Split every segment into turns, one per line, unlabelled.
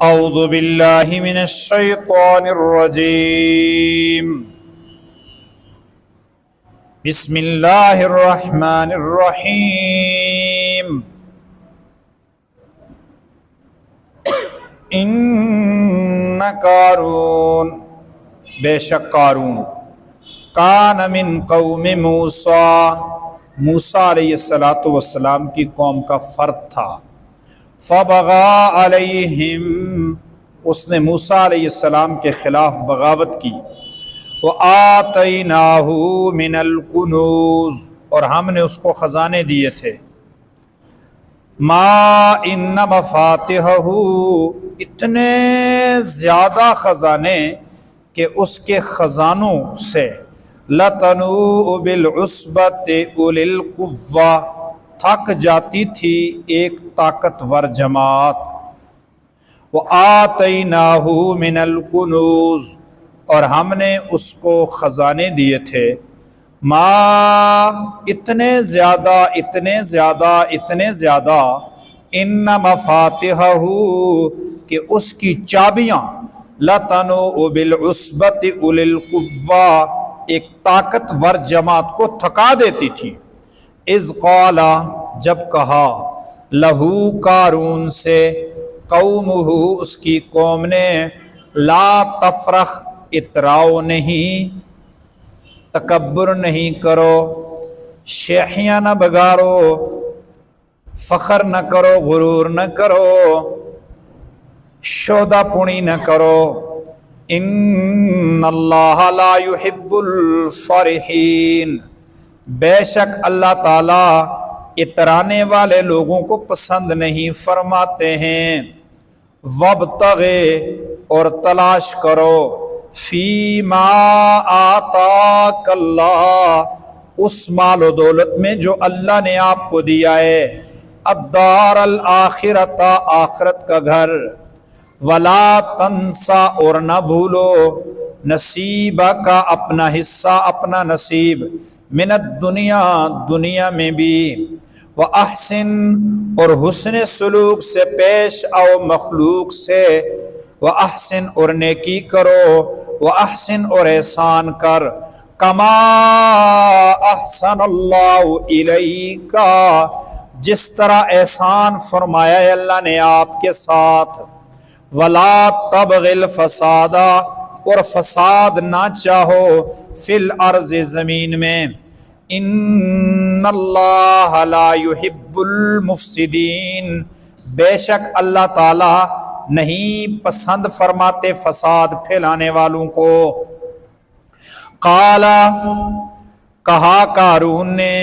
اعوذ باللہ من الشیطان الرجیم بسم اللہ الرحمن الرحیم ان قارون، بے شک قارون، کان من قوم موسیٰ، موسیٰ علیہ السلام کی قوم کا فرد تھا۔ فبغى علیہم، اس نے موسیٰ علیہ السلام کے خلاف بغاوت کی۔ وآتیناہ من الکنوز، اور ہم نے اس کو خزانے دیے تھے۔ ما ان مفاتحہ، اتنے زیادہ خزانے کہ اس کے خزانوں سے لتنوء بالعصبۃ اولی القوہ، تھک جاتی تھی ایک طاقتور جماعت۔ وآتیناہ من الکنوز، اور ہم نے اس کو خزانے دیے تھے۔ ما، اتنے زیادہ ان مفاتحہ، کہ اس کی چابیاں لتنوء بالعصبۃ اولی القوہ، ایک طاقتور جماعت کو تھکا دیتی تھی۔ اذ قال، جب کہا، لہو قارون سے، قومہ، اس کی قوم نے، لا تفرح، اتراؤ نہیں، تکبر نہیں کرو، شیخیاں نہ بگاڑو، فخر نہ کرو، غرور نہ کرو، شودا پونی نہ کرو۔ ان اللہ لا يحب الفرحین، بے شک اللہ تعالیٰ اترانے والے لوگوں کو پسند نہیں فرماتے ہیں۔ وابتغ، اور تلاش کرو، فیما آتاک اللہ، اس مال و دولت میں جو اللہ نے آپ کو دیا ہے، الدار الآخرۃ، آخرت کا گھر، ولا تنسا، اور نہ بھولو، نصیبہ کا، اپنا حصہ، اپنا نصیب، من الدنیا، دنیا میں بھی، وَأَحْسِن، اور حسن سلوک سے پیش آؤ مخلوق سے، وَأَحْسِن، اور نیکی کرو، وَأَحْسِن، اور احسان کر، کما احسن اللہ الیک، جس طرح احسان فرمایا ہے اللہ نے آپ کے ساتھ۔ وَلَا تَبْغِ الْفَسَادَ، اور فساد نہ چاہو، فی الارض، زمین میں، ان اللہ لا يحب المفسدین، بے شک اللہ تعالی نہیں پسند فرماتے فساد پھیلانے والوں کو۔ قال، کہا قارون نے،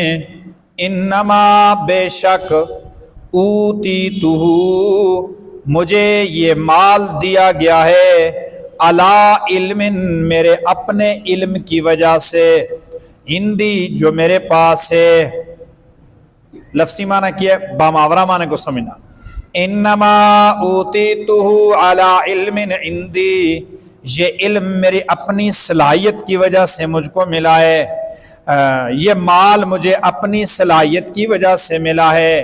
انما، بے شک، اوتیتہ، مجھے یہ مال دیا گیا ہے، علی علم، میرے اپنے علم کی وجہ سے، ہندی، جو میرے پاس ہے۔ لفظی معنی کیا، باماورا معنی کو سمجھنا۔ انما اوتیتہ علی علم عندی، یہ علم میری اپنی صلاحیت کی وجہ سے مجھ کو ملا ہے، یہ مال مجھے اپنی صلاحیت کی وجہ سے ملا ہے۔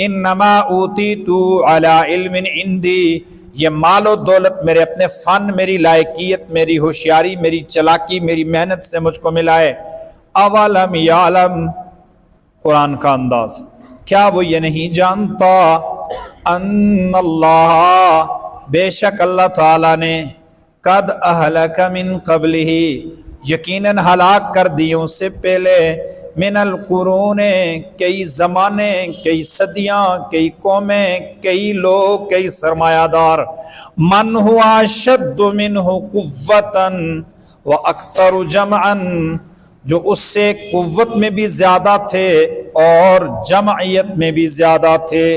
انما اوتیتہ علی علم عندی، یہ مال و دولت میرے اپنے فن، میری لائقیت، میری ہوشیاری، میری چلاکی، میری محنت سے مجھ کو ملا ہے۔ اولم یعلم، قرآن کا انداز، کیا وہ یہ نہیں جانتا، ان اللہ، بے شک اللہ تعالیٰ نے، قد اہلک من قبلہ، یقیناً ہلاک کر دیوں سے پہلے، من القرون، کئی زمانے، کئی صدیاں، کئی قومیں، کئی لوگ، کئی سرمایہ دار، من ہوا اشد منہ قوۃ واکثر جمعا، جو اس سے قوت میں بھی زیادہ تھے اور جمعیت میں بھی زیادہ تھے۔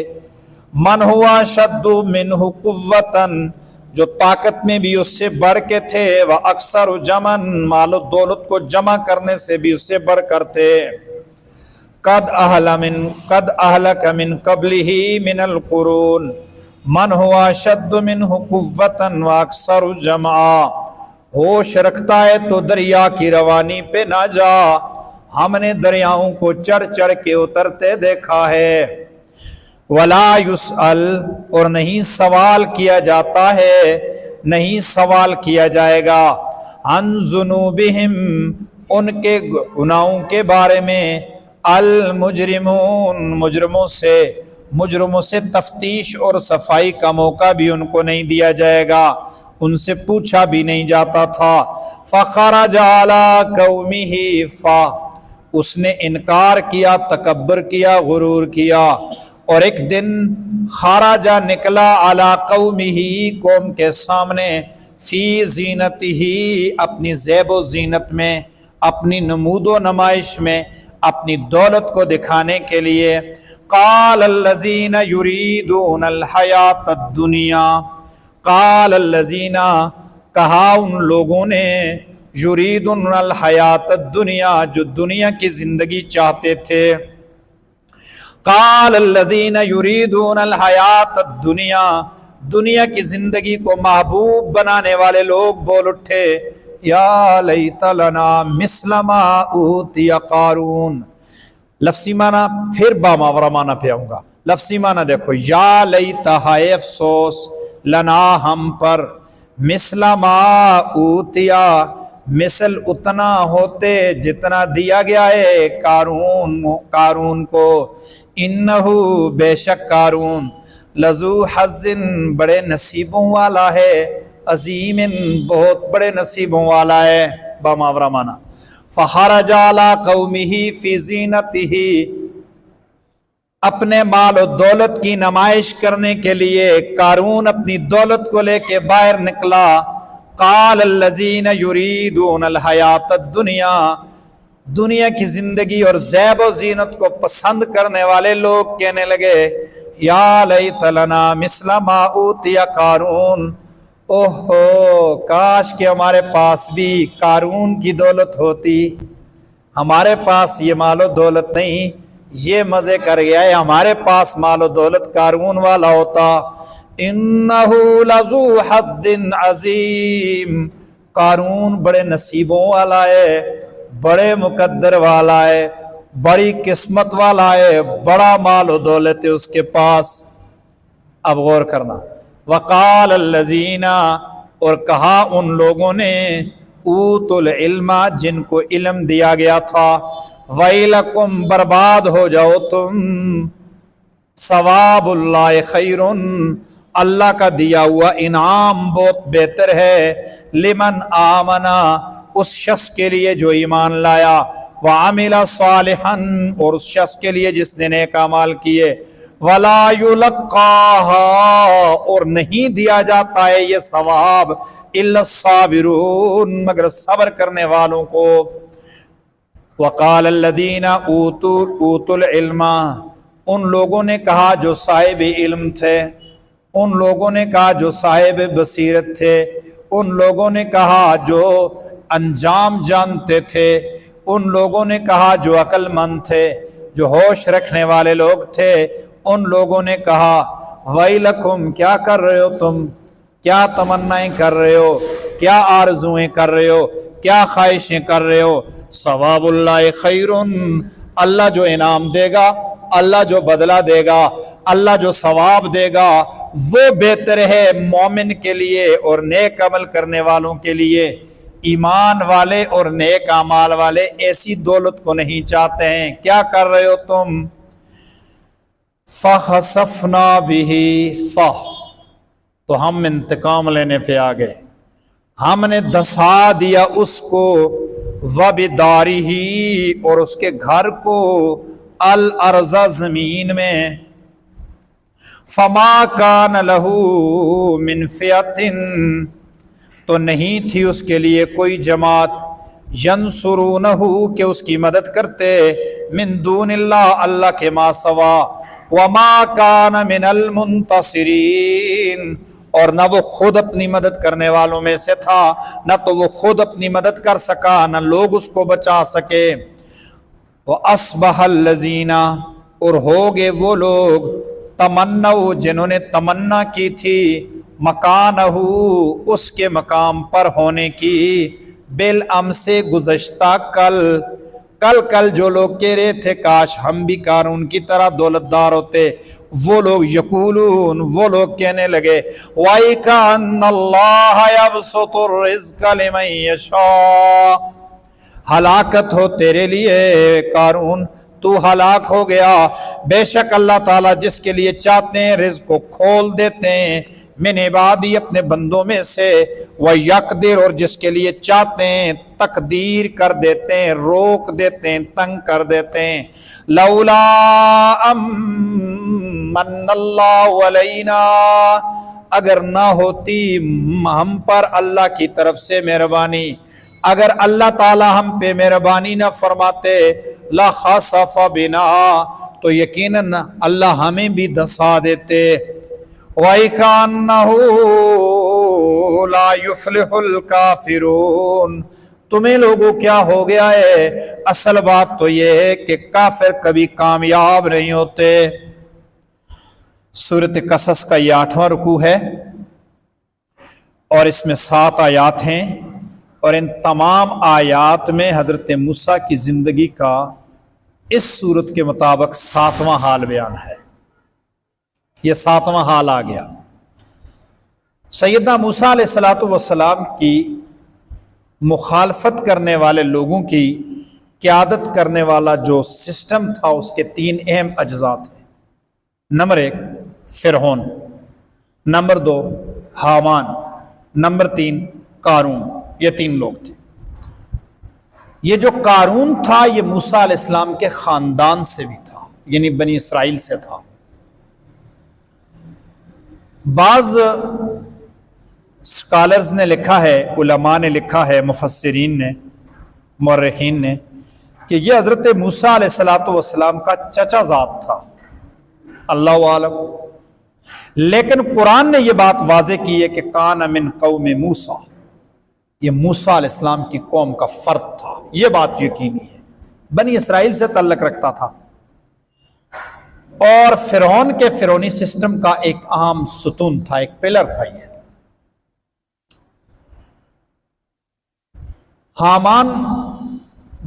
من ہوا اشد منہ قوۃ، جو طاقت میں بھی اس سے بڑھ کے تھے، واکثر جمعا، مال و دولت کو جمع کرنے سے بھی اس سے بڑھ کر تھے۔ قد اہلک من قبلہ من القرون من ہوا اشد منہ قوۃ واکثر جمعا۔ ہوش رکھتا ہے تو دریا کی روانی پہ نہ جا، ہم نے دریاؤں کو چڑھ چڑھ کے اترتے دیکھا ہے۔ ولا یسأل اور نہیں سوال کیا جاتا ہے، نہیں سوال کیا جائے گا، عن ذنوبہم ان کے گناہوں کے بارے میں، المجرمون مجرموں سے تفتیش اور صفائی کا موقع بھی ان کو نہیں دیا جائے گا، ان سے پوچھا بھی نہیں جاتا تھا۔ فخرج علی قومہ اس نے انکار کیا، تکبر کیا، غرور کیا، اور ایک دن خرج نکلا علی قومہ قوم کے سامنے، فی زینتہ اپنی زیب و زینت میں، اپنی نمود و نمائش میں، اپنی دولت کو دکھانے کے لیے۔ قال الذین یریدون الحیاۃ الدنیا، قال الذین کہا ان لوگوں نے، یریدون الحیاۃ الدنیا جو دنیا کی زندگی چاہتے تھے، قال الذین یریدون الحیاۃ الدنیا دنیا کی زندگی کو محبوب بنانے والے لوگ بول اٹھے، یا لیت لنا مثل ما اوتی قارون۔ لفظی معنی پھر باماورا معنی پہ آؤں گا، لفظی معنی دیکھو، یا لیت ہائے افسوس، لنا ہم پر، مثل ما اوتیا مثل اتنا ہوتے جتنا دیا گیا ہے قارون کو، انہو بے شک قارون، لذو حظ بڑے نصیبوں والا ہے، عظیم بہت بڑے نصیبوں والا ہے، باماورا معنی۔ فخرج علی قومہ فی زینتہ اپنے مال و دولت کی نمائش کرنے کے لیے قارون اپنی دولت کو لے کے باہر نکلا۔ قال الذین یریدون الحیاۃ الدنیا دنیا کی زندگی اور زیب و زینت کو پسند کرنے والے لوگ کہنے لگے، یا لیت لنا مثل ما اوتی قارون، اوہو کاش کہ ہمارے پاس بھی قارون کی دولت ہوتی، ہمارے پاس یہ مال و دولت نہیں، یہ مزے کر گیا ہے، ہمارے پاس مال و دولت قارون والا ہوتا۔ انہو لذو حظ عظیم، قارون بڑے نصیبوں والا ہے، بڑے مقدر والا ہے، بڑی قسمت والا ہے، بڑا مال و دولت ہے اس کے پاس۔ اب غور کرنا، وقال الذین اور کہا ان لوگوں نے، اوتوا العلم جن کو علم دیا گیا تھا، ویلکم برباد ہو جاؤ تم، ثواب اللہ خیر اللہ کا دیا ہوا انعام بہت بہتر ہے، لمن آمنا اس شخص کے لیے جو ایمان لایا، وعمل صالحا اور اس شخص کے لیے جس نے نیک اعمال کیے، ولا یلقاها اور نہیں دیا جاتا ہے یہ ثواب الا الصابرون مگر صبر کرنے والوں کو۔ وقال الذین اوتوا العلم ان لوگوں نے کہا جو صاحب علم تھے، ان لوگوں نے کہا جو صاحب بصیرت تھے، ان لوگوں نے کہا جو انجام جانتے تھے، ان لوگوں نے کہا جو عقل مند تھے، جو ہوش رکھنے والے لوگ تھے، ان لوگوں نے کہا، ویلکم کیا کر رہے ہو تم، کیا تمنائیں کر رہے ہو، کیا آرزویں کر رہے ہو، کیا خواہشیں کر رہے ہو، ثواب اللہ خیر اللہ جو انعام دے گا، اللہ جو بدلہ دے گا، اللہ جو ثواب دے گا وہ بہتر ہے مومن کے لیے اور نیک عمل کرنے والوں کے لیے۔ ایمان والے اور نیک اعمال والے ایسی دولت کو نہیں چاہتے ہیں۔ کیا کر رہے ہو تم؟ فَخَسَفْنَا بِهِ تو ہم انتقام لینے پہ آ گئے، ہم نے دھسا دیا اس کو، وَبِدَارِهِ اور اس کے گھر کو، الارض زمین میں، فما کان لہ من فئۃ تو نہیں تھی اس کے لیے کوئی جماعت، ینصرونہ کہ اس کی مدد کرتے، من دون اللہ اللہ کے ما سوا، وما کان من المنتصرین اور نہ وہ خود اپنی مدد کرنے والوں میں سے تھا، نہ تو وہ خود اپنی مدد کر سکا، نہ لوگ اس کو بچا سکے۔ وَأَصْبَحَ الَّذِينَ اور ہوگے وہ لوگ، تمنوا جنہوں نے تمنا کی تھی، مکانہ اس کے مقام پر ہونے کی، بالامس گزشتہ کل، کل کل جو لوگ کہہ رہے تھے کاش ہم بھی قارون کی طرح دولتدار ہوتے، وہ لوگ یقولون، وہ لوگ کہنے لگے وَإِكَأَنَّ اللَّهَ يَبْسُطُ الرِّزْقَ لِمَن يَشَاءُ، ہلاکت ہو تیرے لیے قارون، تو ہلاک ہو گیا، بے شک اللہ تعالیٰ جس کے لیے چاہتے ہیں رزق کو کھول دیتے ہیں، من عبادی اپنے بندوں میں سے، وَيَقْدِرُ اور جس کے لیے چاہتے ہیں تقدیر کر دیتے ہیں، روک دیتے ہیں، تنگ کر دیتے ہیں۔ لولا من اللہ علینا، اگر نہ ہوتی ہم پر اللہ کی طرف سے مہربانی، اگر اللہ تعالی ہم پہ مہربانی نہ فرماتے، لخسف بنا، تو یقیناً اللہ ہمیں بھی دھسا دیتے۔ وَإِكَأَنَّهُ لَا يُفْلِحُ الْكَافِرُونَ، تمہیں لوگوں کیا ہو گیا ہے، اصل بات تو یہ ہے کہ کافر کبھی کامیاب نہیں ہوتے۔ سورۃ قصص کا یہ 8واں رکوع ہے اور اس میں 7 آیات ہیں، اور ان تمام آیات میں حضرت موسیٰ کی زندگی کا اس صورت کے مطابق 7واں حال بیان ہے۔ یہ 7واں حال آ گیا۔ سیدنا موسیٰ علیہ السلام کی مخالفت کرنے والے لوگوں کی قیادت کرنے والا جو سسٹم تھا، اس کے 3 اہم اجزاء تھے۔ نمبر 1 فرعون، نمبر 2 حامان، نمبر 3 قارون، یہ 3 لوگ تھے۔ یہ جو قارون تھا یہ موسیٰ علیہ السلام کے خاندان سے بھی تھا، یعنی بنی اسرائیل سے تھا۔ بعض اسکالرز نے لکھا ہے، علماء نے لکھا ہے، مفسرین نے، مورخین نے، کہ یہ حضرت موسیٰ علیہ السلام کا چچا زاد تھا، اللہ عالم۔ لیکن قرآن نے یہ بات واضح کی ہے کہ کان من قوم موسیٰ، یہ موسیٰ علیہ السلام کی قوم کا فرد تھا، یہ بات یقینی ہے، بنی اسرائیل سے تعلق رکھتا تھا، اور فرعون کے فرعونی سسٹم کا ایک اہم ستون تھا، ایک پلر تھا یہ۔ حامان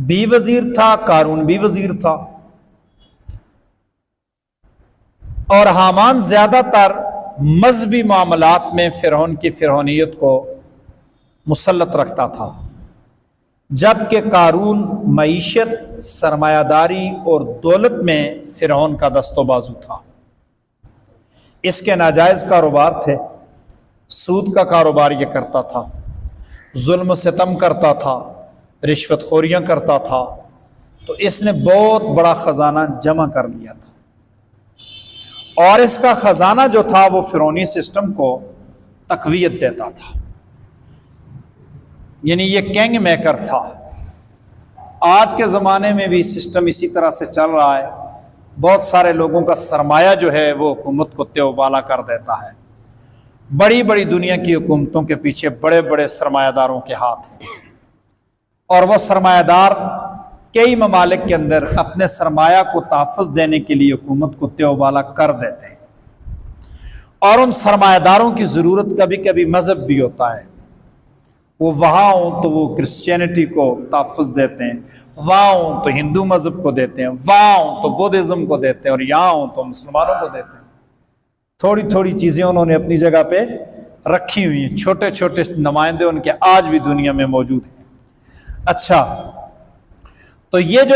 بھی وزیر تھا، قارون بھی وزیر تھا، اور حامان زیادہ تر مذہبی معاملات میں فرعون کی فرعونیت کو مسلط رکھتا تھا، جبکہ قارون معیشت، سرمایہ داری اور دولت میں فرعون کا دست و بازو تھا۔ اس کے ناجائز کاروبار تھے، سود کا کاروبار یہ کرتا تھا، ظلم و ستم کرتا تھا، رشوت خوریاں کرتا تھا، تو اس نے بہت بڑا خزانہ جمع کر لیا تھا، اور اس کا خزانہ جو تھا وہ فرعونی سسٹم کو تقویت دیتا تھا، یعنی یہ کنگ میکر تھا۔ آج کے زمانے میں بھی سسٹم اسی طرح سے چل رہا ہے، بہت سارے لوگوں کا سرمایہ جو ہے وہ حکومت کو تیو بالا کر دیتا ہے۔ بڑی بڑی دنیا کی حکومتوں کے پیچھے بڑے بڑے سرمایہ داروں کے ہاتھ ہیں، اور وہ سرمایہ دار کئی ممالک کے اندر اپنے سرمایہ کو تحفظ دینے کے لیے حکومت کو تیو بالا کر دیتے ہیں، اور ان سرمایہ داروں کی ضرورت کبھی کبھی مذہب بھی ہوتا ہے، وہ وہاں ہوں تو وہ کرسچینٹی کو تحفظ دیتے ہیں، وہاں ہوں تو ہندو مذہب کو دیتے ہیں، وہاں ہوں تو بودھزم کو دیتے ہیں، اور یہاں ہوں تو مسلمانوں کو دیتے ہیں۔ تھوڑی تھوڑی چیزیں انہوں نے اپنی جگہ پہ رکھی ہوئی ہیں، چھوٹے چھوٹے نمائندے ان کے آج بھی دنیا میں موجود ہیں۔ اچھا، تو یہ جو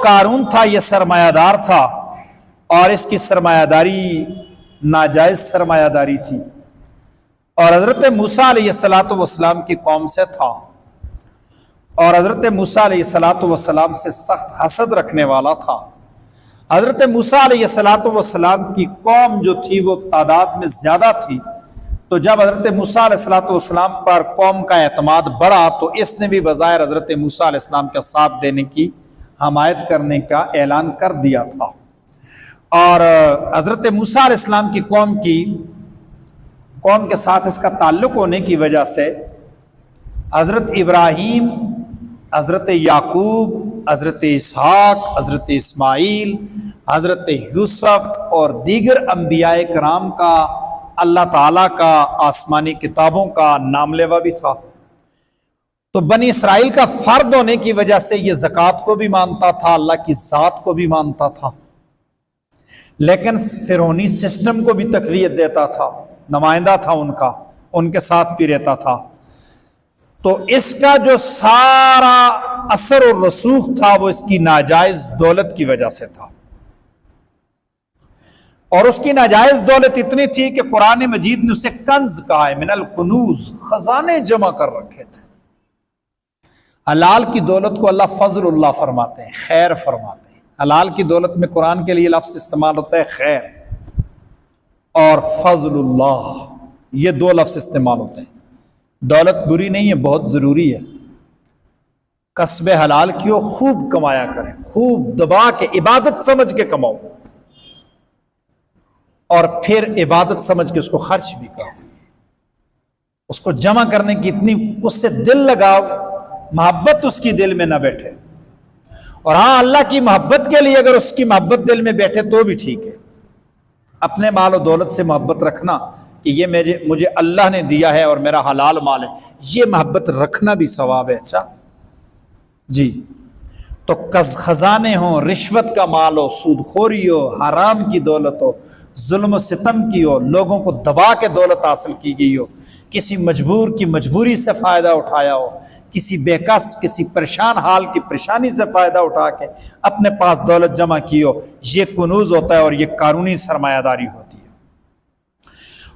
قارون تھا یہ سرمایہ دار تھا، اور اس کی سرمایہ داری ناجائز سرمایہ داری تھی، اور حضرت موسیٰ علیہ السلام کی قوم سے تھا، اور حضرت موسیٰ علیہ السلام سے سخت حسد رکھنے والا تھا۔ حضرت موسیٰ علیہ السلام کی قوم جو تھی وہ تعداد میں زیادہ تھی، تو جب حضرت موسیٰ علیہ السلام پر قوم کا اعتماد بڑھا تو اس نے بھی بظاہر حضرت موسیٰ علیہ السلام کا ساتھ دینے کی، حمایت کرنے کا اعلان کر دیا تھا، اور حضرت موسیٰ علیہ السلام کی قوم کے ساتھ اس کا تعلق ہونے کی وجہ سے حضرت ابراہیم، حضرت یعقوب، حضرت اسحاق، حضرت اسماعیل، حضرت یوسف اور دیگر انبیاء کرام کا اللہ تعالیٰ کا آسمانی کتابوں کا نام لیوا بھی تھا۔ تو بنی اسرائیل کا فرد ہونے کی وجہ سے یہ زکوٰۃ کو بھی مانتا تھا، اللہ کی ذات کو بھی مانتا تھا، لیکن فرعونی سسٹم کو بھی تقویت دیتا تھا، نمائندہ تھا ان کا، ان کے ساتھ بھی رہتا تھا۔ تو اس کا جو سارا اثر و رسوخ تھا وہ اس کی ناجائز دولت کی وجہ سے تھا، اور اس کی ناجائز دولت اتنی تھی کہ قرآن مجید نے اسے کنز کہا ہے، من الکنوز، خزانے جمع کر رکھے تھے۔ حلال کی دولت کو اللہ فضل اللہ فرماتے ہیں، خیر فرماتے ہیں۔ حلال کی دولت میں قرآن کے لیے لفظ استعمال ہوتا ہے خیر اور فضل اللہ، یہ دو لفظ استعمال ہوتے ہیں۔ دولت بری نہیں ہے، بہت ضروری ہے، کسب حلال کیوں، خوب کمایا کریں، خوب دبا کے عبادت سمجھ کے کماؤ، اور پھر عبادت سمجھ کے اس کو خرچ بھی کرو، اس کو جمع کرنے کی اتنی اس سے دل لگاؤ، محبت اس کی دل میں نہ بیٹھے۔ اور ہاں، اللہ کی محبت کے لیے اگر اس کی محبت دل میں بیٹھے تو بھی ٹھیک ہے۔ اپنے مال و دولت سے محبت رکھنا کہ یہ مجھے اللہ نے دیا ہے اور میرا حلال مال ہے، یہ محبت رکھنا بھی ثواب ہے۔ اچھا جی، تو خزانے ہوں، رشوت کا مال ہو، سود خوری ہو، حرام کی دولت ہو، ظلم و ستم کی ہو، لوگوں کو دبا کے دولت حاصل کی گئی ہو، کسی مجبور کی مجبوری سے فائدہ اٹھایا ہو، کسی بےکس، کسی پریشان حال کی پریشانی سے فائدہ اٹھا کے اپنے پاس دولت جمع کی ہو، یہ کنوز ہوتا ہے اور یہ قانونی سرمایہ داری ہوتی ہے۔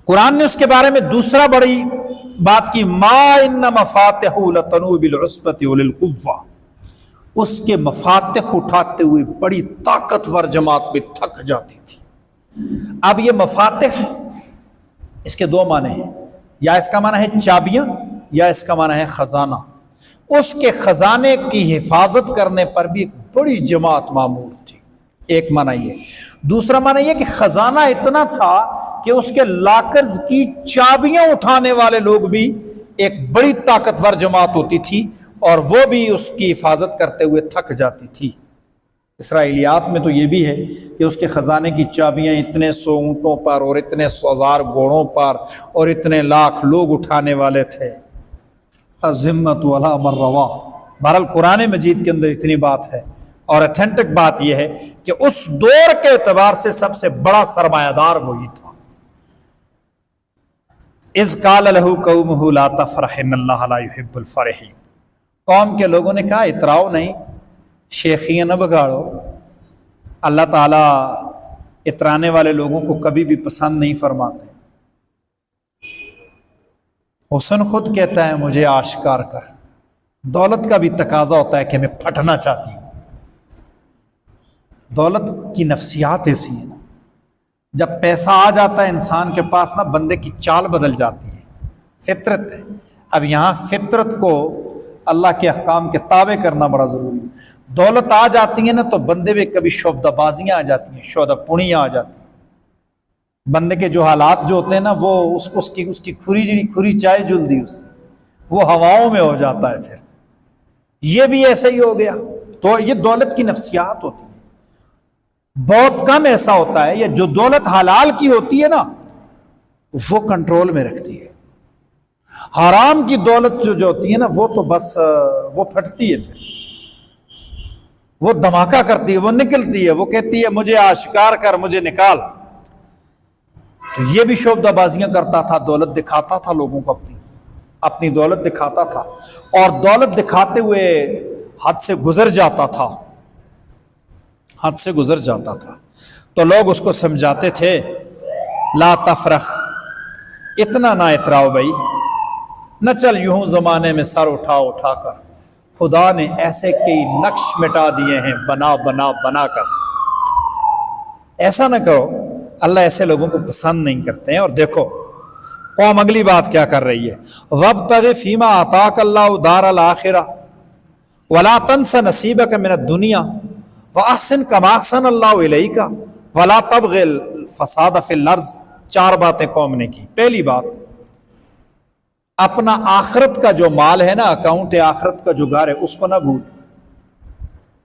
قرآن نے اس کے بارے میں دوسرا بڑی بات کی، ما ان مفاتح لتنوء بالعصبۃ اولي القوہ، اس کے مفاتح اٹھاتے ہوئے بڑی طاقتور جماعت بھی تھک جاتی تھی۔ اب یہ مفاتح، اس کے دو معنی ہیں، یا اس کا معنی ہے چابیاں، یا اس کا معنی ہے خزانہ۔ اس کے خزانے کی حفاظت کرنے پر بھی ایک بڑی جماعت معمور تھی، ایک معنی یہ۔ دوسرا معنی یہ کہ خزانہ اتنا تھا کہ اس کے لاکرز کی چابیاں اٹھانے والے لوگ بھی ایک بڑی طاقتور جماعت ہوتی تھی، اور وہ بھی اس کی حفاظت کرتے ہوئے تھک جاتی تھی۔ اسرائیلیات میں تو یہ بھی ہے کہ اس کے خزانے کی چابیاں اتنے سو اونٹوں پر اور اتنے سو ہزار گھوڑوں پر اور اتنے لاکھ لوگ اٹھانے والے تھے۔ الذمۃ علی من روا، بہرحال قرآن مجید کے اندر اتنی بات ہے، اور اتھینٹک بات یہ ہے کہ اس دور کے اعتبار سے سب سے بڑا سرمایہ دار وہی تھا۔ اذ قال له قومه لا تفرح ان اللہ لا يحب الفرحین، قوم کے لوگوں نے کہا اتراؤ نہیں، شیخیاں نہ بگاڑو، اللہ تعالیٰ اترانے والے لوگوں کو کبھی بھی پسند نہیں فرماتے۔ حسن خود کہتا ہے مجھے آشکار کر، دولت کا بھی تقاضا ہوتا ہے کہ میں پھٹنا چاہتی ہوں۔ دولت کی نفسیات ایسی ہے نا، جب پیسہ آ جاتا ہے انسان کے پاس نا، بندے کی چال بدل جاتی ہے، فطرت ہے۔ اب یہاں فطرت کو اللہ کے احکام کے تابع کرنا بڑا ضروری ہے۔ دولت آ جاتی ہے نا تو بندے میں کبھی شعبدہ بازیاں آ جاتی ہیں، شعبدہ پونیاں آ جاتی ہیں۔ بندے کے جو حالات جو ہوتے ہیں نا، وہ اس کی کھری چائے جلدی اس کی وہ ہواؤں میں ہو جاتا ہے۔ پھر یہ بھی ایسا ہی ہو گیا۔ تو یہ دولت کی نفسیات ہوتی ہے، بہت کم ایسا ہوتا ہے، یہ جو دولت حلال کی ہوتی ہے نا وہ کنٹرول میں رکھتی ہے۔ حرام کی دولت جو ہوتی ہے نا وہ تو بس وہ پھٹتی ہے، پھر وہ دھماکہ کرتی ہے، وہ نکلتی ہے، وہ کہتی ہے مجھے آشکار کر، مجھے نکال۔ تو یہ بھی شعبدہ بازیاں کرتا تھا، دولت دکھاتا تھا لوگوں کو، اپنی دولت دکھاتا تھا، اور دولت دکھاتے ہوئے حد سے گزر جاتا تھا، حد سے گزر جاتا تھا۔ تو لوگ اس کو سمجھاتے تھے لا تفرح، اتنا نہ اتراؤ بھائی، نہ چل یوں زمانے میں سر اٹھا کر، خدا نے ایسے کئی نقش مٹا دیے ہیں بنا بنا بنا کر، ایسا نہ کرو، اللہ ایسے لوگوں کو پسند نہیں کرتے ہیں۔ اور دیکھو قوم اگلی بات کیا کر رہی ہے، وابتغ فیما آتاک اللہ دار الآخرہ ولا تنس نصیبک من الدنیا واحسن کما احسن اللہ الیک ولا تبغ الفساد فی الارض۔ 4 باتیں قوم نے کی۔ پہلی بات، اپنا آخرت کا جو مال ہے نا، اکاؤنٹ آخرت کا جو گھر ہے، اس کو نہ بھول،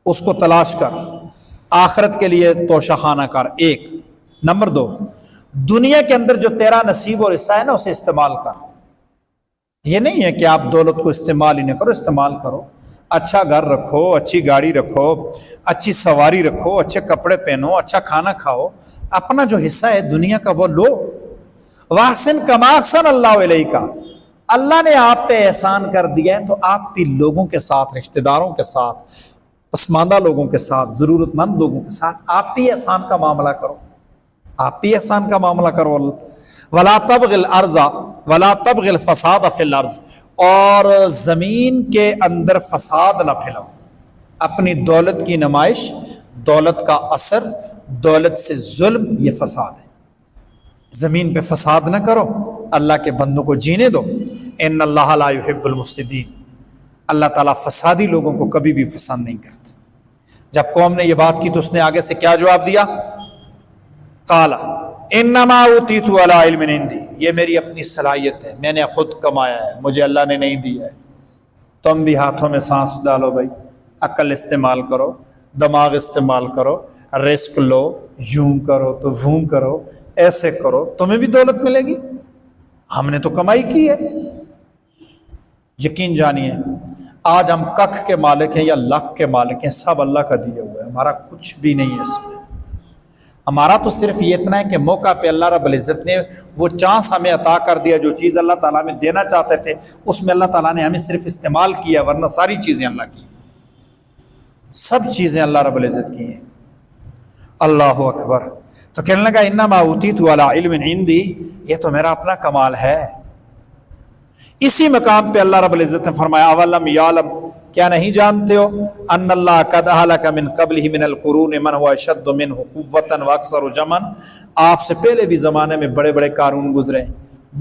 اس کو تلاش کر، آخرت کے لیے توشہ خانہ کر، 1۔ نمبر 2، دنیا کے اندر جو تیرا نصیب اور حصہ ہے نا اسے استعمال کر۔ یہ نہیں ہے کہ آپ دولت کو استعمال ہی نہ کرو، استعمال کرو، اچھا گھر رکھو، اچھی گاڑی رکھو، اچھی سواری رکھو، اچھے کپڑے پہنو، اچھا کھانا کھاؤ، اپنا جو حصہ ہے دنیا کا وہ لو۔ واحسن کما احسن اللہ علیک، اللہ نے آپ پہ احسان کر دیا ہے تو آپ بھی لوگوں کے ساتھ، رشتہ داروں کے ساتھ، پسماندہ لوگوں کے ساتھ، ضرورت مند لوگوں کے ساتھ آپ بھی احسان کا معاملہ کرو، آپ بھی احسان کا معاملہ کرو۔ ولا تبغ الارض ولا تبغ الفساد فی الارض، اور زمین کے اندر فساد نہ پھیلاؤ، اپنی دولت کی نمائش، دولت کا اثر، دولت سے ظلم، یہ فساد ہے۔ زمین پہ فساد نہ کرو، اللہ کے بندوں کو جینے دو۔ ان اللہ لا يحب المفسدین، اللہ تعالیٰ فسادی لوگوں کو کبھی بھی پسند نہیں کرتے۔ جب قوم نے یہ بات کی تو اس نے آگے سے کیا جواب دیا؟ قال انما اوتیت علی علم عندی، یہ میری اپنی صلاحیت ہے، میں نے خود کمایا ہے، مجھے اللہ نے نہیں دیا ہے۔ تم بھی ہاتھوں میں سانس ڈالو بھائی، عقل استعمال کرو، دماغ استعمال کرو، رزق لو، یوں کرو تو ووں کرو، ایسے کرو، تمہیں بھی دولت ملے گی، ہم نے تو کمائی کی ہے۔ یقین جانیے آج ہم ککھ کے مالک ہیں یا لاکھ کے مالک ہیں، سب اللہ کا دیا ہوا ہے، ہمارا کچھ بھی نہیں ہے اس میں۔ ہمارا تو صرف یہ اتنا ہے کہ موقع پہ اللہ رب العزت نے وہ چانس ہمیں عطا کر دیا، جو چیز اللہ تعالیٰ ہمیں دینا چاہتے تھے اس میں اللہ تعالیٰ نے ہمیں صرف استعمال کیا، ورنہ ساری چیزیں اللہ کی، سب چیزیں اللہ رب العزت کی ہیں۔ اللہ اکبر۔ تو کہنے لگا انما اوتیت علی علم عندی، یہ تو میرا اپنا کمال ہے۔ اسی مقام پہ اللہ رب العزت نے فرمایا اولم یعلم، کیا نہیں جانتے ہو ان اللہ قد اہلک من قبلہ من القرون من هو اشد منہ قوۃ واکثر جمعا، آپ سے پہلے بھی زمانے میں بڑے بڑے قارون گزرے ہیں،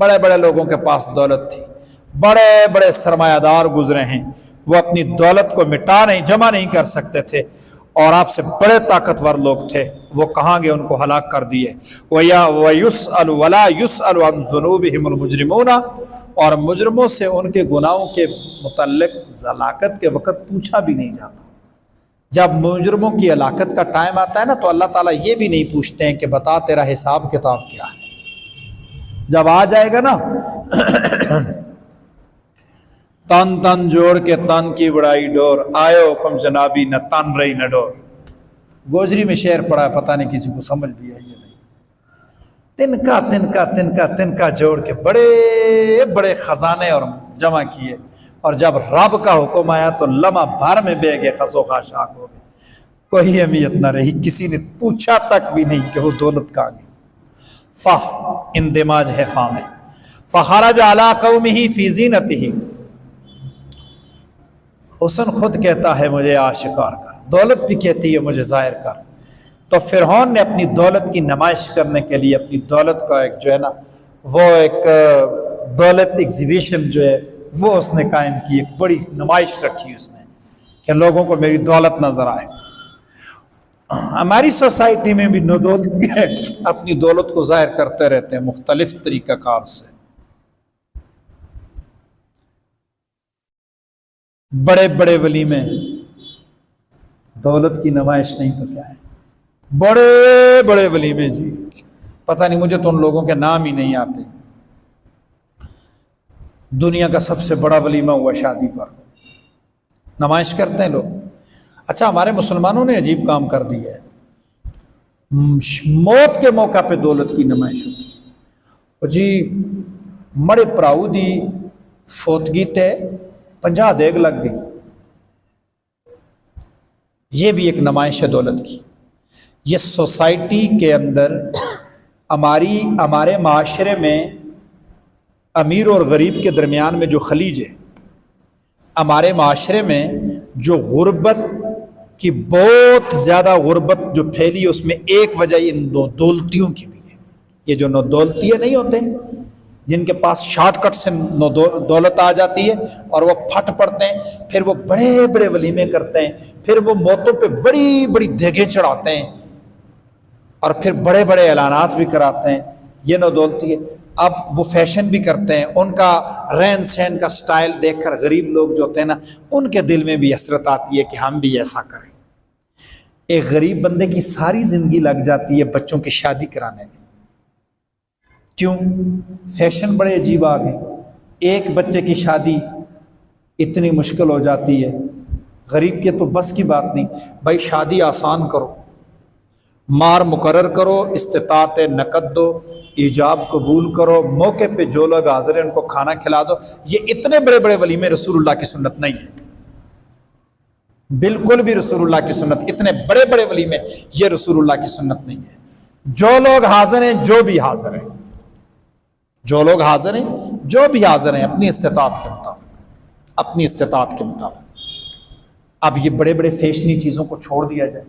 بڑے بڑے لوگوں کے پاس دولت تھی، بڑے بڑے سرمایہ دار گزرے ہیں، وہ اپنی دولت کو مٹا نہیں، جمع نہیں کر سکتے تھے، اور آپ سے بڑے طاقتور لوگ تھے، وہ کہاں گئے؟ ان کو ہلاک کر دیے۔ وَيُسْأَلُ وَلَا يُسْأَلُ عَنْ ذُنُوبِهِمُ الْمُجْرِمُونَ، اور مجرموں سے ان کے گناہوں کے متعلق ہلاکت کے وقت پوچھا بھی نہیں جاتا۔ جب مجرموں کی ہلاکت کا ٹائم آتا ہے نا تو اللہ تعالیٰ یہ بھی نہیں پوچھتے ہیں کہ بتا تیرا حساب کتاب کیا ہے۔ جب آ جائے گا نا تن تن جوڑ کے تن کی بڑائی ڈور، آئے حکم جنابی نہ تن رہی نہ ڈور، گوجری میں شعر پڑا ہے، پتہ نہیں کسی کو سمجھ بھی آئی ہے نہیں۔ تنکا تنکا تنکا تنکا جوڑ کے بڑے بڑے خزانے اور جمع کیے، اور جب رب کا حکم آیا تو لمحہ بھر میں بے گئے، خسو خاشاک ہو گئے، کوئی اہمیت نہ رہی، کسی نے پوچھا تک بھی نہیں کہ وہ دولت کہاں گئی۔ فہ اندماج ہے فا میں، فخرج علی قومہ فی زینتہ، حسن خود کہتا ہے مجھے آشکار کر، دولت بھی کہتی ہے مجھے ظاہر کر۔ تو فرعون نے اپنی دولت کی نمائش کرنے کے لیے اپنی دولت کا ایک جو ہے نا وہ ایک دولت ایگزیبیشن جو ہے وہ اس نے قائم کی، ایک بڑی نمائش رکھی اس نے کہ لوگوں کو میری دولت نظر آئے۔ ہماری سوسائٹی میں بھی نو دولت اپنی دولت کو ظاہر کرتے رہتے ہیں مختلف طریقہ کار سے۔ بڑے بڑے ولیمے، دولت کی نمائش نہیں تو کیا ہے، بڑے بڑے ولیمے جی، پتہ نہیں مجھے تو ان لوگوں کے نام ہی نہیں آتے۔ دنیا کا سب سے بڑا ولیمہ ہوا شادی پر، نمائش کرتے ہیں لوگ۔ اچھا ہمارے مسلمانوں نے عجیب کام کر دیا ہے، موت کے موقع پہ دولت کی نمائش ہوتی جی، مڑے پراؤ دی فوتگی تے 50 دیگ لگ گئی، یہ بھی ایک نمائش ہے دولت کی۔ یہ سوسائٹی کے اندر ہمارے معاشرے میں امیر اور غریب کے درمیان میں جو خلیج ہے، ہمارے معاشرے میں جو غربت کی بہت زیادہ غربت جو پھیلی ہے، اس میں ایک وجہ ان دو دولتیوں کی بھی ہے۔ یہ جو نو دولتیے نہیں ہوتے جن کے پاس شارٹ کٹ سے دولت آ جاتی ہے اور وہ پھٹ پڑتے ہیں، پھر وہ بڑے بڑے ولیمے کرتے ہیں، پھر وہ موتوں پہ بڑی بڑی دیگیں چڑھاتے ہیں، اور پھر بڑے بڑے اعلانات بھی کراتے ہیں۔ یہ نو دولتی ہے، اب وہ فیشن بھی کرتے ہیں، ان کا رہن سہن کا سٹائل دیکھ کر غریب لوگ جو ہوتے ہیں نا ان کے دل میں بھی حسرت آتی ہے کہ ہم بھی ایسا کریں۔ ایک غریب بندے کی ساری زندگی لگ جاتی ہے بچوں کی شادی کرانے میں، کیوں؟ فیشن بڑے عجیب آ گئے، ایک بچے کی شادی اتنی مشکل ہو جاتی ہے، غریب کے تو بس کی بات نہیں۔ بھائی شادی آسان کرو، مار مقرر کرو، استطاعت نقد دو، ایجاب قبول کرو، موقع پہ جو لوگ حاضر ہیں ان کو کھانا کھلا دو۔ یہ اتنے بڑے بڑے ولیمے رسول اللہ کی سنت نہیں ہے، بالکل بھی رسول اللہ کی سنت، اتنے بڑے بڑے ولیمے یہ رسول اللہ کی سنت نہیں ہے۔ جو لوگ حاضر ہیں، جو بھی حاضر ہیں، جو لوگ حاضر ہیں، جو بھی حاضر ہیں، اپنی استطاعت کے مطابق، اپنی استطاعت کے مطابق۔ اب یہ بڑے بڑے فیشنی چیزوں کو چھوڑ دیا جائے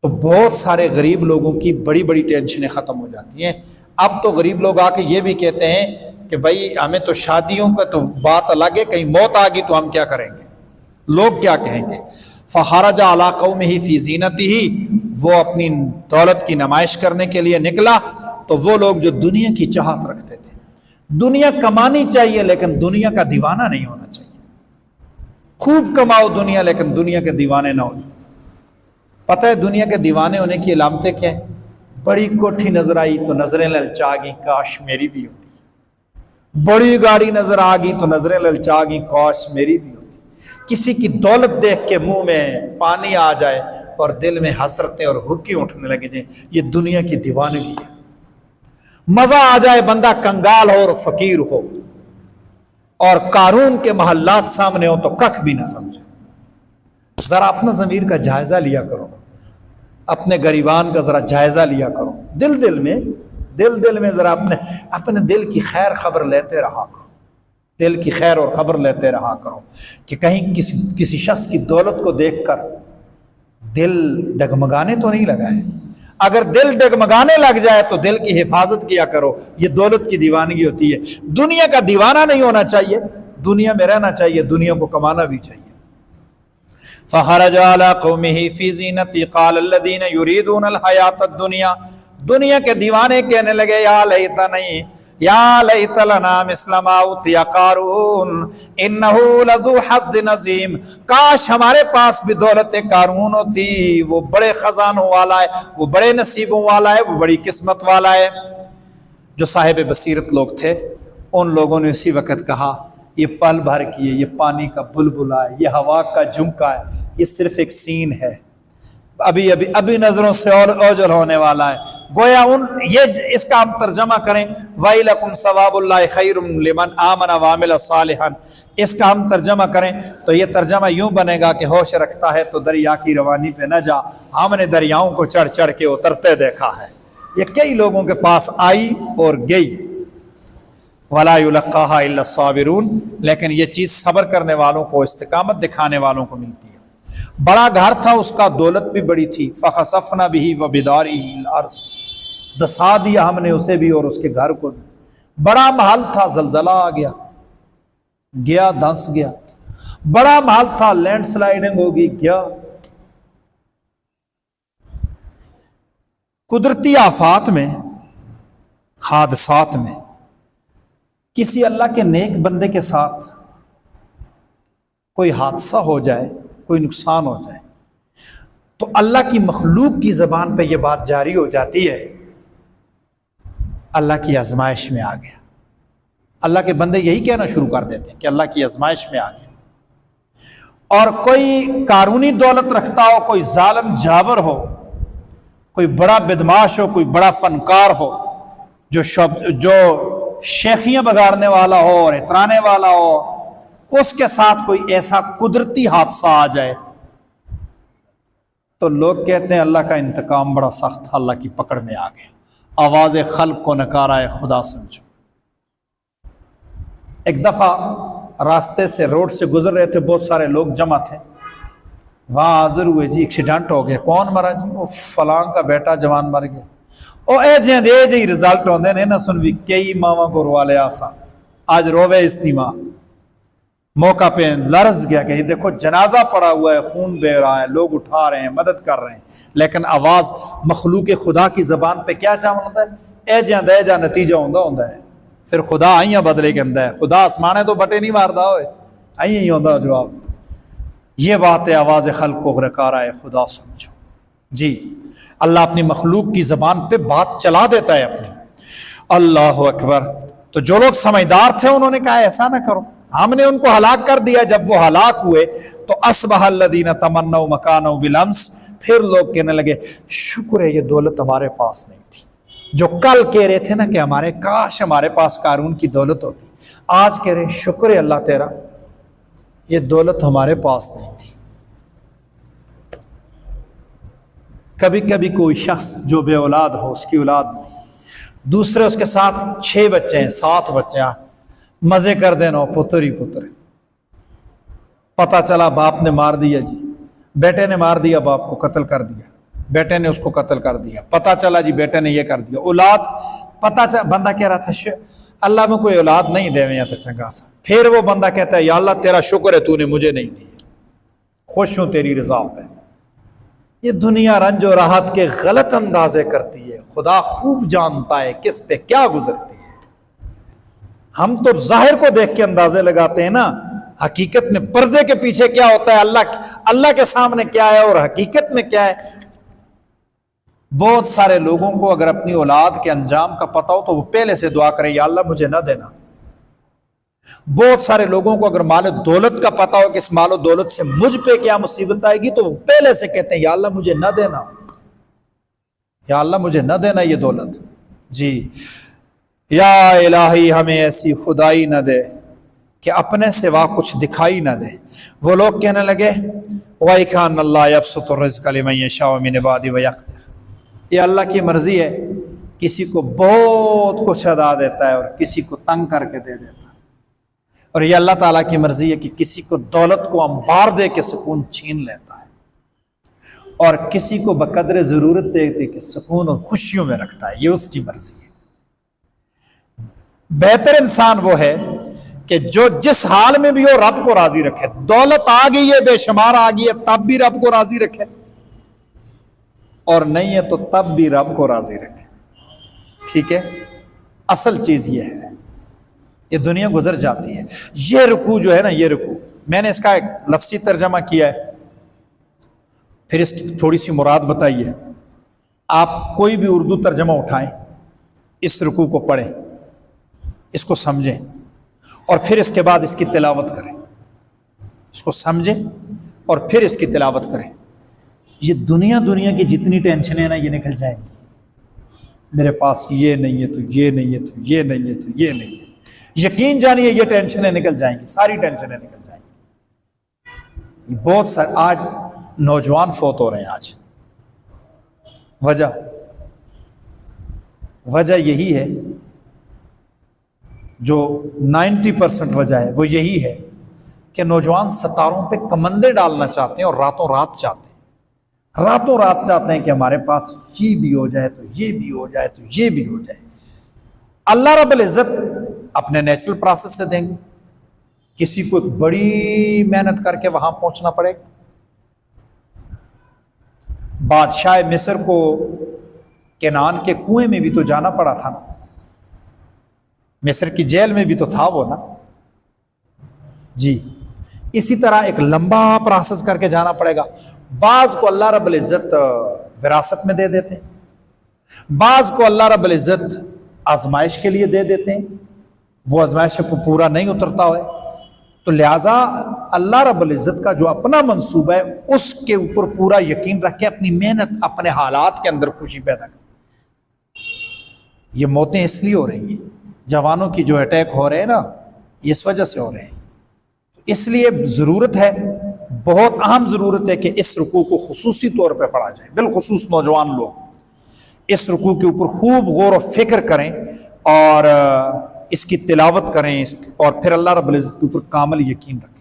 تو بہت سارے غریب لوگوں کی بڑی بڑی ٹینشنیں ختم ہو جاتی ہیں۔ اب تو غریب لوگ آ کے یہ بھی کہتے ہیں کہ بھائی ہمیں تو شادیوں کا تو بات الگ ہے، کہیں موت آ گئی تو ہم کیا کریں گے، لوگ کیا کہیں گے۔ فخرج علی قومہ فی زینتہ، وہ اپنی دولت کی نمائش کرنے کے لیے نکلا، تو وہ لوگ جو دنیا کی چاہت رکھتے تھے، دنیا کمانی چاہیے لیکن دنیا کا دیوانہ نہیں ہونا چاہیے، خوب کماؤ دنیا لیکن دنیا کے دیوانے نہ ہو جاؤ۔ پتہ ہے دنیا کے دیوانے ہونے کی علامتیں کیا ہیں؟ بڑی کوٹھی نظر آئی تو نظریں للچا گئیں، کاش میری بھی ہوتی۔ بڑی گاڑی نظر آ گئی تو نظریں للچا گئیں، کاش میری بھی ہوتی۔ کسی کی دولت دیکھ کے منہ میں پانی آ جائے اور دل میں حسرتیں اور ہکی اٹھنے لگے جائیں، یہ دنیا کی دیوانگی ہے۔ مزہ آ جائے بندہ کنگال ہو اور فقیر ہو اور قارون کے محلات سامنے ہو تو ککھ بھی نہ سمجھے۔ ذرا اپنا ضمیر کا جائزہ لیا کرو، اپنے غریبان کا ذرا جائزہ لیا کرو، دل میں ذرا اپنے دل کی خیر خبر لیتے رہا کرو، دل کی خیر اور خبر لیتے رہا کرو کہ کہیں کسی شخص کی دولت کو دیکھ کر دل ڈگمگانے تو نہیں لگا ہے۔ اگر دل ڈگمگانے لگ جائے تو دل کی حفاظت کیا کرو، یہ دولت کی دیوانگی ہوتی ہے۔ دنیا کا دیوانہ نہیں ہونا چاہیے، دنیا میں رہنا چاہیے، دنیا کو کمانا بھی چاہیے۔ فخرج علی قومہ فی زینتہ قال الذین یریدون الحیاۃ الدنیا، دنیا کے دیوانے کہنے لگے یا لیتنی یا لیت لنا مثل ما اوتی قارون انہ لذو حظ عظیم، کاش ہمارے پاس بھی دولت قارون ہوتی، وہ بڑے خزانوں والا ہے، وہ بڑے نصیبوں والا ہے، وہ بڑی قسمت والا ہے۔ جو صاحب بصیرت لوگ تھے ان لوگوں نے اسی وقت کہا یہ پل بھر کی ہے، یہ پانی کا بلبلا ہے، یہ ہوا کا جھونکا ہے، یہ صرف ایک سین ہے، ابھی نظروں سے اور اوجل ہونے والا ہے۔ گویا یہ اس کا ہم ترجمہ کریں وَإِلَكُمْ ثَوَابُ اللَّهِ خَيْرٌ لِمَنْ آمَنَ وَعَمِلَ صَالِحًا، اس کا ہم ترجمہ کریں تو یہ ترجمہ یوں بنے گا کہ ہوش رکھتا ہے تو دریا کی روانی پہ نہ جا، ہم نے دریاؤں کو چڑھ چڑھ کے اترتے دیکھا ہے۔ یہ کئی لوگوں کے پاس آئی اور گئی، وَلَا يُلَقَّاهَا إِلَّا الصَّابِرُونَ، لیکن یہ چیز صبر کرنے والوں کو، استقامت دکھانے والوں کو ملتی ہے۔ بڑا گھر تھا اس کا، دولت بھی بڑی تھی، فَخَسَفْنَا بِهِ وَبِدَارِهِ الْأَرْضَ، دسا دیا ہم نے اسے بھی اور اس کے گھر کو بھی۔ بڑا محل تھا، زلزلہ آ گیا دھنس گیا۔ بڑا محل تھا، لینڈ سلائیڈنگ ہوگی، گیا۔ قدرتی آفات میں، حادثات میں کسی اللہ کے نیک بندے کے ساتھ کوئی حادثہ ہو جائے، کوئی نقصان ہو جائے تو اللہ کی مخلوق کی زبان پہ یہ بات جاری ہو جاتی ہے اللہ کی آزمائش میں آ گیا۔ اللہ کے بندے یہی کہنا شروع کر دیتے ہیں کہ اللہ کی آزمائش میں آ گیا۔ اور کوئی قارونی دولت رکھتا ہو، کوئی ظالم جابر ہو، کوئی بڑا بدماش ہو، کوئی بڑا فنکار ہو، جو شیخیاں بگاڑنے والا ہو اور اترانے والا ہو، اس کے ساتھ کوئی ایسا قدرتی حادثہ آ جائے تو لوگ کہتے ہیں اللہ کا انتقام بڑا سخت، اللہ کی پکڑ میں آ گئے، آواز خلق کو نکارا خدا سمجھو۔ ایک دفعہ راستے سے، روڈ سے گزر رہے تھے، بہت سارے لوگ جمع تھے، وہاں حاضر ہوئے، جی ایکسیڈنٹ ہو گیا۔ کون مرا؟ جی وہ فلاں کا بیٹا جوان مر گیا۔ او اے جی رزلٹ ہوندے نے نہ سنوی کئی ماواں کو روا لیا سا، آج روے استیما موقع پہ لرز گیا کہ دیکھو جنازہ پڑا ہوا ہے، خون بہ رہا ہے، لوگ اٹھا رہے ہیں، مدد کر رہے ہیں، لیکن آواز مخلوق خدا کی زبان پہ کیا چاہتا ہوتا ہے؟ اے جا نتیجہ ہوندہ ہے۔ پھر خدا آئیاں بدلے کے اندر ہے، خدا آسمانے تو بٹے نہیں ماردا ہوئے، آئیاں ہی ہوندہ جواب۔ یہ بات ہے آواز خلق کو نکارا خدا سمجھو۔ جی اللہ اپنی مخلوق کی زبان پہ بات چلا دیتا ہے اپنی۔ اللہ اکبر۔ تو جو لوگ سمجھدار تھے انہوں نے کہا ایسا نہ کرو، ہم نے ان کو ہلاک کر دیا۔ جب وہ ہلاک ہوئے تو اصبح الذین تمنوا مکانہ بالامس، پھر لوگ کہنے لگے شکر ہے یہ دولت ہمارے پاس نہیں تھی۔ جو کل کہہ رہے تھے نا کہ ہمارے کاش ہمارے پاس قارون کی دولت ہوتی، آج کہہ رہے شکر ہے اللہ تیرا یہ دولت ہمارے پاس نہیں تھی۔ کبھی کبھی کوئی شخص جو بے اولاد ہو، اس کی اولاد نہیں، دوسرے اس کے ساتھ 6 بچے ہیں 7 بچے ہیں، مزے کر دینا پتر ہی پتر، پتہ چلا باپ نے مار دیا، جی بیٹے نے مار دیا، باپ کو قتل کر دیا، بیٹے نے اس کو قتل کر دیا، پتہ چلا جی بیٹے نے یہ کر دیا، اولاد پتہ چلا، بندہ کہہ رہا تھا اللہ میں کوئی اولاد نہیں دے میں تو چنگا سا، پھر وہ بندہ کہتا ہے یا اللہ تیرا شکر ہے تو نے مجھے نہیں دی، خوش ہوں تیری رضا پہ۔ یہ دنیا رنج و راحت کے غلط اندازے کرتی ہے، خدا خوب جانتا ہے کس پہ کیا گزرتی ہے۔ ہم تو ظاہر کو دیکھ کے اندازے لگاتے ہیں نا، حقیقت میں پردے کے پیچھے کیا ہوتا ہے، اللہ کے سامنے کیا ہے اور حقیقت میں کیا ہے۔ بہت سارے لوگوں کو اگر اپنی اولاد کے انجام کا پتہ ہو تو وہ پہلے سے دعا کرے یا اللہ مجھے نہ دینا۔ بہت سارے لوگوں کو اگر مال و دولت کا پتہ ہو کہ اس مال و دولت سے مجھ پہ کیا مصیبت آئے گی تو وہ پہلے سے کہتے ہیں یا اللہ مجھے نہ دینا، یا اللہ مجھے نہ دینا یہ دولت، جی یا الہی ہمیں ایسی خدائی نہ دے کہ اپنے سوا کچھ دکھائی نہ دے۔ وہ لوگ کہنے لگے وَإِكَانَ اللَّهَ يَبْسُطُ الرِّزْقَ لِمَن يَشَاءُ مِنْ عِبَادِهِ وَيَقْدِرُ، یہ اللہ کی مرضی ہے، کسی کو بہت کچھ عطا دیتا ہے اور کسی کو تنگ کر کے دے دیتا ہے، اور یہ اللہ تعالیٰ کی مرضی ہے کہ کسی کو دولت کو انبار دے کے سکون چھین لیتا ہے اور کسی کو بقدر ضرورت دے کے سکون اور خوشیوں میں رکھتا ہے، یہ اس کی مرضی ہے۔ بہتر انسان وہ ہے کہ جو جس حال میں بھی ہو رب کو راضی رکھے، دولت آ گئی ہے بے شمار آ گئی ہے تب بھی رب کو راضی رکھے، اور نہیں ہے تو تب بھی رب کو راضی رکھے، ٹھیک ہے۔ اصل چیز یہ ہے، یہ دنیا گزر جاتی ہے۔ یہ رکوع جو ہے نا، یہ رکوع میں نے اس کا ایک لفظی ترجمہ کیا ہے، پھر اس کی تھوڑی سی مراد بتائی ہے۔ آپ کوئی بھی اردو ترجمہ اٹھائیں، اس رکوع کو پڑھیں، اس کو سمجھیں اور پھر اس کے بعد اس کی تلاوت کریں، اس کو سمجھیں اور پھر اس کی تلاوت کریں۔ یہ دنیا کی جتنی ٹینشنیں ہیں نا یہ نکل جائیں گی۔ میرے پاس یہ نہیں ہے تو یہ نہیں ہے تو یہ نہیں ہے تو یہ نہیں ہے، یقین جانیے یہ ٹینشنیں نکل جائیں گی، ساری ٹینشنیں نکل جائیں گی۔ بہت سارے آج نوجوان فوت ہو رہے ہیں، آج وجہ یہی ہے، جو 90% وجہ ہے وہ یہی ہے کہ نوجوان ستاروں پہ کمندے ڈالنا چاہتے ہیں اور راتوں رات چاہتے ہیں کہ ہمارے پاس یہ بھی ہو جائے تو یہ بھی ہو جائے تو یہ بھی ہو جائے۔ اللہ رب العزت اپنے نیچرل پروسیس سے دیں گے، کسی کو ایک بڑی محنت کر کے وہاں پہنچنا پڑے گا۔ بادشاہ مصر کو کنعان کے کنویں میں بھی تو جانا پڑا تھا نا، مصر کی جیل میں بھی تو تھا وہ نا، جی اسی طرح ایک لمبا پروسیس کر کے جانا پڑے گا۔ بعض کو اللہ رب العزت وراثت میں دے دیتے ہیں، بعض کو اللہ رب العزت آزمائش کے لیے دے دیتے ہیں، وہ آزمائش پہ پورا نہیں اترتا ہے، تو لہٰذا اللہ رب العزت کا جو اپنا منصوبہ ہے اس کے اوپر پورا یقین رکھ کے اپنی محنت اپنے حالات کے اندر خوشی پیدا کریں۔ یہ موتیں اس لیے ہو رہی ہیں، جوانوں کی جو اٹیک ہو رہے ہیں نا، اس وجہ سے ہو رہے ہیں۔ اس لیے ضرورت ہے، بہت اہم ضرورت ہے کہ اس رکوع کو خصوصی طور پہ پڑھا جائے، بالخصوص نوجوان لوگ اس رکوع کے اوپر خوب غور و فکر کریں اور اس کی تلاوت کریں اور پھر اللہ رب العزت کے اوپر کامل یقین رکھیں۔